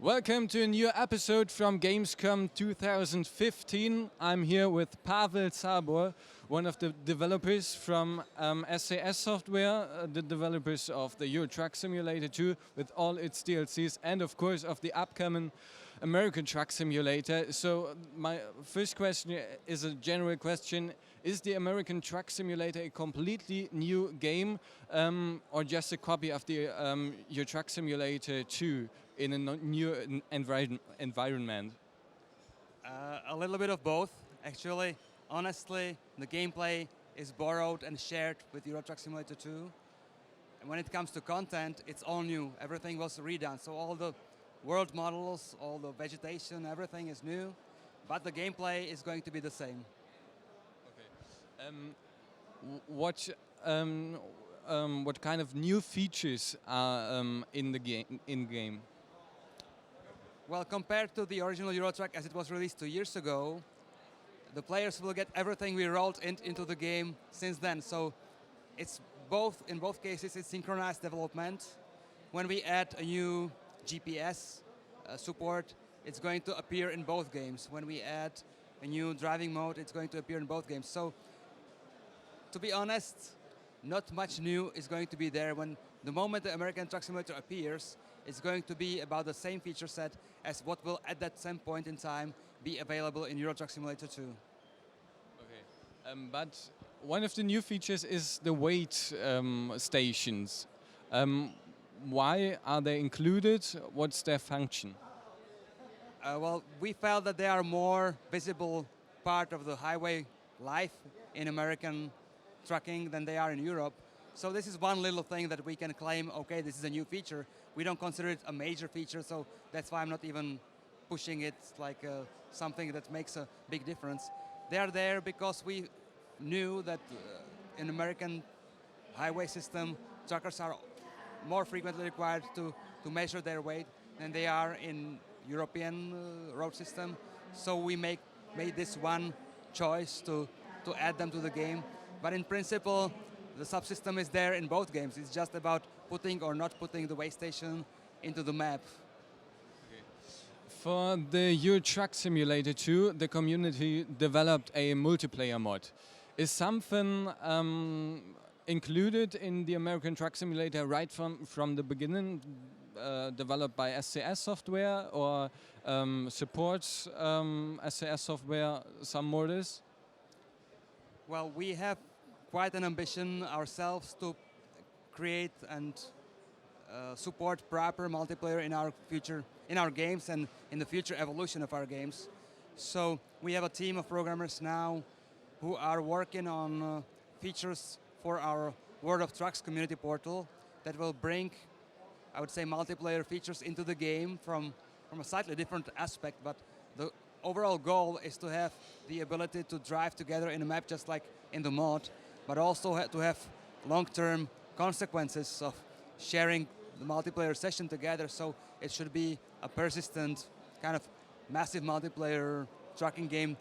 Welcome to a new episode from Gamescom 2015. I'm here with Pavel Sebor, one of the developers from SCS Software, the developers of the Euro Truck Simulator 2 with all its DLCs, and of course of the upcoming American Truck Simulator. So my first question is a general question. Is the American Truck Simulator a completely new game or just a copy of the Euro Truck Simulator 2 in a new environment? A little bit of both, actually. Honestly, the gameplay is borrowed and shared with Euro Truck Simulator 2. And when it comes to content, it's all new. Everything was redone. So all the world models, all the vegetation, everything is new. But the gameplay is going to be the same. Okay. What kind of new features are in the game? Well, compared to the original Euro Truck as it was released 2 years ago, the players will get everything we rolled into the game since then. So it's in both cases, it's synchronized development. When we add a new GPS support, it's going to appear in both games. When we add a new driving mode, it's going to appear in both games. So to be honest, not much new is going to be there. When the moment the American Truck Simulator appears, it's going to be about the same feature set as what will at that same point in time be available in Euro Truck Simulator 2. Okay, but one of the new features is the weight stations. Why are they included? What's their function? Well, we felt that they are more visible part of the highway life in American trucking than they are in Europe. So this is one little thing that we can claim, okay, this is a new feature. We don't consider it a major feature, so that's why I'm not even pushing it like something that makes a big difference. They are there because we knew that in American highway system, truckers are more frequently required to measure their weight than they are in European road system. So we made this one choice to add them to the game. But in principle, the subsystem is there in both games. It's just about putting or not putting the way station into the map. Okay. For the Euro Truck Simulator 2, the community developed a multiplayer mod. Is something included in the American Truck Simulator right from the beginning, developed by SCS Software, or supports SCS Software some modders? Well, we have quite an ambition ourselves to create and support proper multiplayer in our games and in the future evolution of our games. So we have a team of programmers now who are working on features for our World of Trucks community portal that will bring, I would say, multiplayer features into the game from a slightly different aspect, but the overall goal is to have the ability to drive together in a map just like in the mod, but also to have long-term consequences of sharing the multiplayer session together. So it should be a persistent kind of massive multiplayer trucking game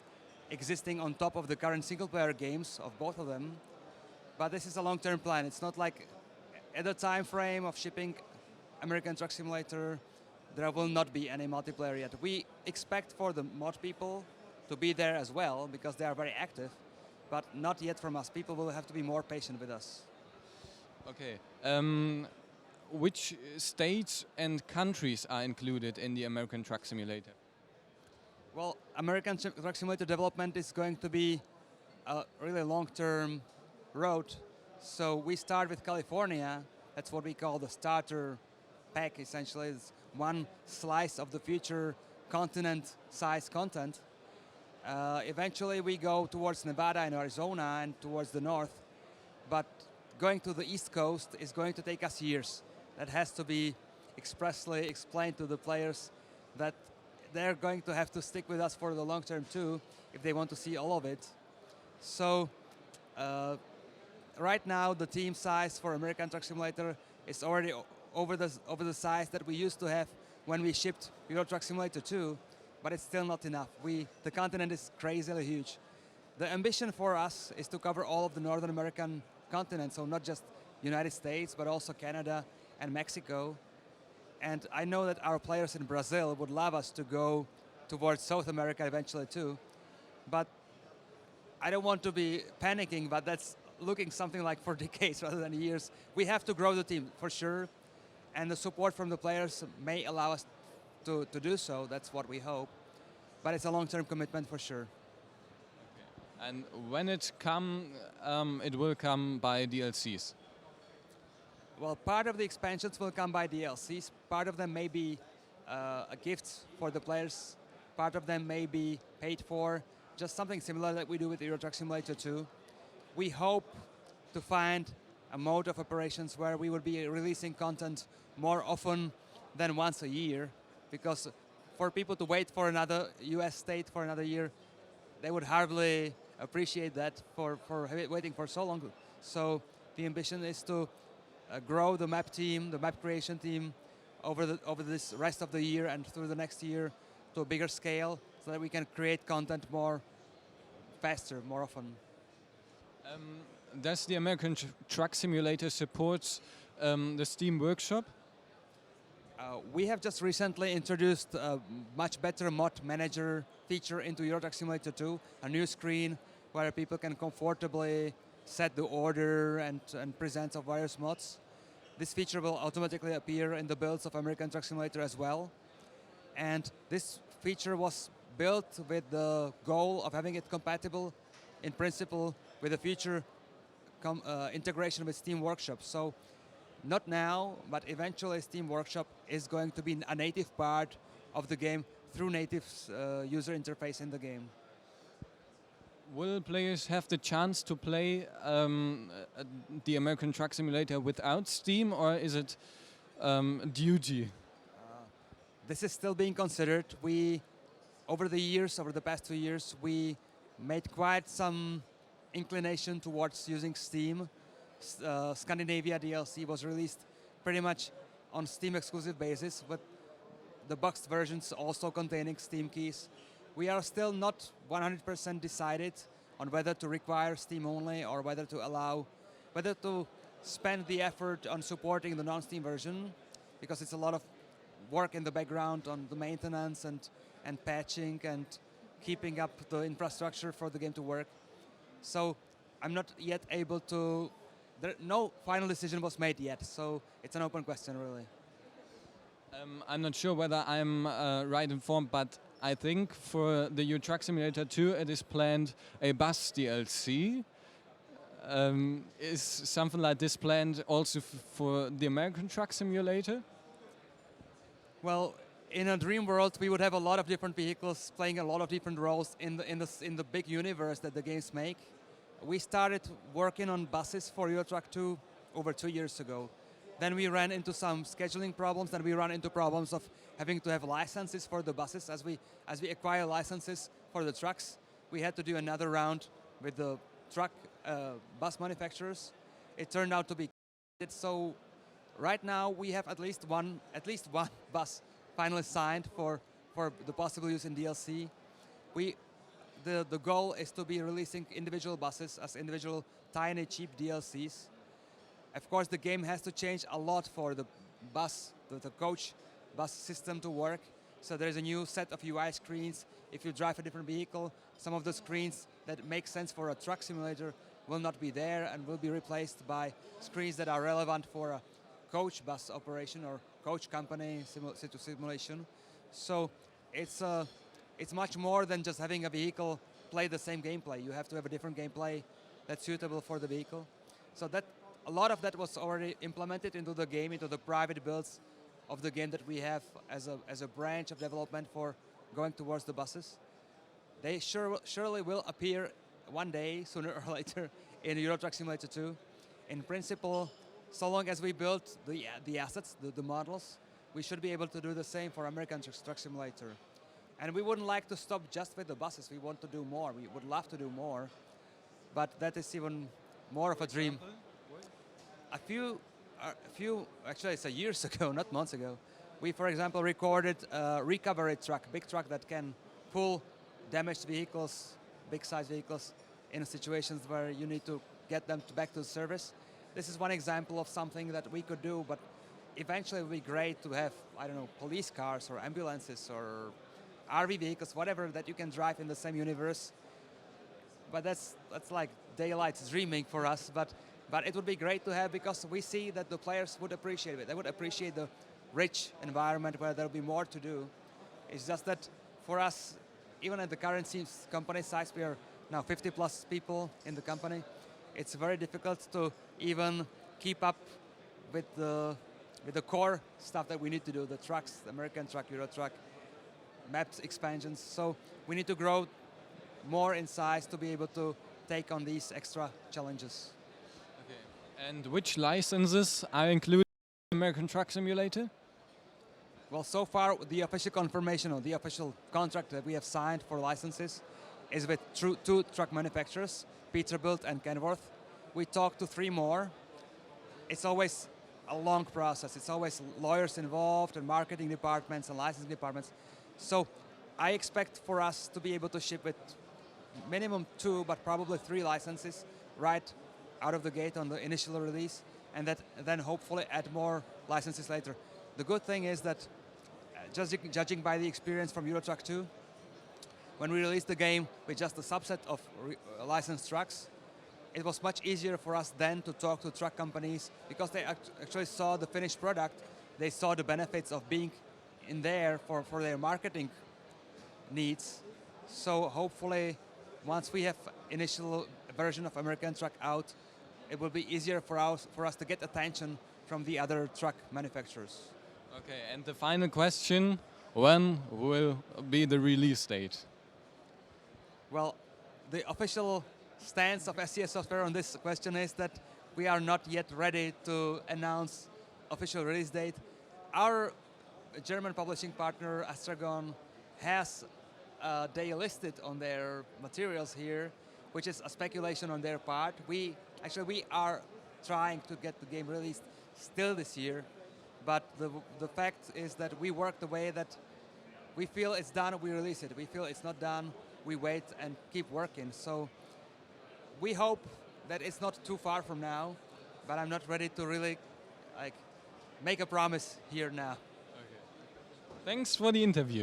existing on top of the current single-player games of both of them. But this is a long-term plan. It's not like at the time frame of shipping American Truck Simulator, there will not be any multiplayer yet. We expect for the mod people to be there as well because they are very active, but not yet from us. People will have to be more patient with us. Okay. Which states and countries are included in the American Truck Simulator? Well, American Truck Simulator development is going to be a really long-term road. So we start with California. That's what we call the starter pack, essentially. It's one slice of the future continent-size content. Eventually we go towards Nevada and Arizona and towards the north. But going to the East Coast is going to take us years. That has to be expressly explained to the players that they're going to have to stick with us for the long term too if they want to see all of it. So right now the team size for American Truck Simulator is already over the size that we used to have when we shipped Euro Truck Simulator 2, but it's still not enough. The continent is crazily huge. The ambition for us is to cover all of the Northern American continent, so not just United States, but also Canada and Mexico. And I know that our players in Brazil would love us to go towards South America eventually too. But I don't want to be panicking, but that's looking something like for decades rather than years. We have to grow the team for sure. And the support from the players may allow us to do so. That's what we hope. But it's a long-term commitment for sure. And when it will come by DLCs. Well, part of the expansions will come by DLCs. Part of them may be a gift for the players. Part of them may be paid for. Just something similar that we do with Euro Truck Simulator 2. We hope to find a mode of operations where we will be releasing content more often than once a year, because for people to wait for another US state for another year, they would hardly appreciate that for waiting for so long. So the ambition is to grow the map team, the map creation team, over this rest of the year and through the next year to a bigger scale, so that we can create content more faster, more often. Does the American Truck Simulator support the Steam Workshop? We have just recently introduced a much better mod manager feature into Euro Truck Simulator 2, a new screen where people can comfortably set the order and presence of various mods. This feature will automatically appear in the builds of American Truck Simulator as well. And this feature was built with the goal of having it compatible, in principle, with the future integration with Steam Workshop. So, not now, but eventually Steam Workshop is going to be a native part of the game through native user interface in the game. Will players have the chance to play the American Truck Simulator without Steam, or is it duty? This is still being considered. Over the past 2 years, we made quite some inclination towards using Steam. Scandinavia DLC was released pretty much on Steam exclusive basis, with the boxed versions also containing Steam keys. We are still not 100% decided on whether to require Steam only or whether to spend the effort on supporting the non-Steam version, because it's a lot of work in the background on the maintenance and patching and keeping up the infrastructure for the game to work. So I'm not yet able to, no final decision was made yet, so it's an open question really. I'm not sure whether I'm right informed, but I think for the Euro Truck Simulator 2 it is planned a bus DLC. Is something like this planned also for the American Truck Simulator? Well, in a dream world, we would have a lot of different vehicles playing a lot of different roles in the big universe that the games make. We started working on buses for Euro Truck 2 over 2 years ago. Then we ran into some scheduling problems. Then we ran into problems of having to have licenses for the buses. As we acquire licenses for the trucks, we had to do another round with the truck bus manufacturers. It turned out to be so. Right now we have at least one bus finally signed for the possible use in DLC. The goal is to be releasing individual buses as individual tiny cheap DLCs. Of course, the game has to change a lot for the coach bus system to work. So there's a new set of UI screens. If you drive a different vehicle, some of the screens that make sense for a truck simulator will not be there and will be replaced by screens that are relevant for a coach bus operation or coach company simulation. So it's much more than just having a vehicle play the same gameplay. You have to have a different gameplay that's suitable for the vehicle. So that a lot of that was already implemented into the game, into the private builds of the game that we have as a branch of development for going towards the buses. They surely will appear one day, sooner or later, in Euro Truck Simulator 2. In principle, so long as we build the assets, the models, we should be able to do the same for American Truck Simulator. And we wouldn't like to stop just with the buses. We want to do more. We would love to do more, but that is even more of a dream. A few, actually it's years ago, not months ago, we, for example, recorded a recovery truck, big truck that can pull damaged vehicles, big size vehicles, in situations where you need to get them back to service. This is one example of something that we could do, but eventually it would be great to have, I don't know, police cars or ambulances or RV vehicles, whatever that you can drive in the same universe. But that's like daylight dreaming for us. But it would be great to have, because we see that the players would appreciate it. They would appreciate the rich environment where there'll be more to do. It's just that for us, even at the current company size, we are now 50 plus people in the company. It's very difficult to even keep up with the core stuff that we need to do, the trucks, the American Truck, Euro Truck, maps expansions. So we need to grow more in size to be able to take on these extra challenges. Okay. And which licenses are included in American Truck Simulator? Well, so far the official confirmation or the official contract that we have signed for licenses is with two truck manufacturers, Peterbilt and Kenworth. We talked to 3 more. It's always a long process. It's always lawyers involved and marketing departments and licensing departments. So I expect for us to be able to ship with minimum 2, but probably 3 licenses right out of the gate on the initial release, and then hopefully add more licenses later. The good thing is that, judging by the experience from Euro Truck 2, when we released the game with just a subset of licensed trucks, it was much easier for us then to talk to truck companies, because they actually saw the finished product. They saw the benefits of being in there for their marketing needs. So hopefully, once we have initial version of American Truck out, it will be easier for us to get attention from the other truck manufacturers. Okay, and the final question, when will be the release date? Well, the official stance of SCS Software on this question is that we are not yet ready to announce official release date. Our German publishing partner, Astragon, has they listed on their materials here, which is a speculation on their part. We are trying to get the game released still this year, but the fact is that we work the way that we feel it's done, we release it. We feel it's not done, we wait and keep working. So we hope that it's not too far from now, but I'm not ready to really make a promise here now. Okay. Thanks for the interview.